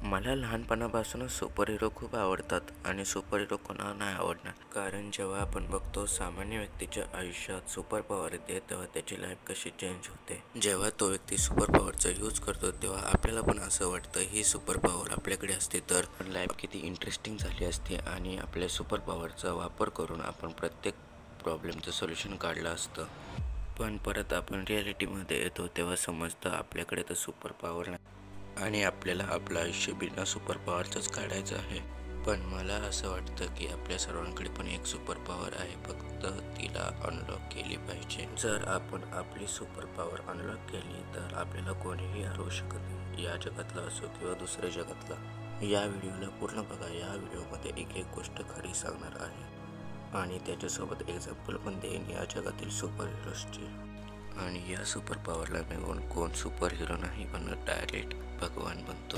मला लहानपणापासूनच super hero खूप आवडतात आणि सुपर हिरो कोणाला नाही आवडणार. कारण जेव्हा आपण बघतो सामान्य व्यक्तीच्या आयुष्यात सुपर पॉवर येते तेव्हा त्याची लाईफ कशी चेंज होते. जेव्हा तो व्यक्ती सुपर पॉवरचा यूज करतो तेव्हा आपल्याला पण असं वाटतं ही सुपर पॉवर आपल्याकडे असते तर लाईफ किती इंटरेस्टिंग झाली असते आणि आपल्या सुपर पॉवरचा वापर करून आपण प्रत्येक प्रॉब्लेमचं सोल्युशन काढलं असतं. पण परत आपण रिॲलिटीमध्ये येतो तेव्हा समजतं आपल्याकडे तर सुपर पॉवर नाही आणि आपल्याला आपलं आयुष्य बिना सुपर पॉवरचंच काढायचं आहे. पण मला असं वाटतं की आपल्या सर्वांकडे पण एक सुपर पॉवर आहे, फक्त तिला अनलॉक केली पाहिजे. जर आपण आपली सुपर पॉवर अनलॉक केली तर आपल्याला कोणीही हरवू शकत नाही, या जगातला असो किंवा दुसऱ्या जगातला. या व्हिडिओला पूर्ण बघा. या व्हिडिओमध्ये एक एक गोष्ट खरी सांगणार आहे आणि त्याच्यासोबत एक्झाम्पल पण देईन या जगातील सुपर हिरोजची. आणि या सुपर पॉवरला मिळवून कोण सुपर हिरो नाही पण डायरेक्ट भगवान बनतो.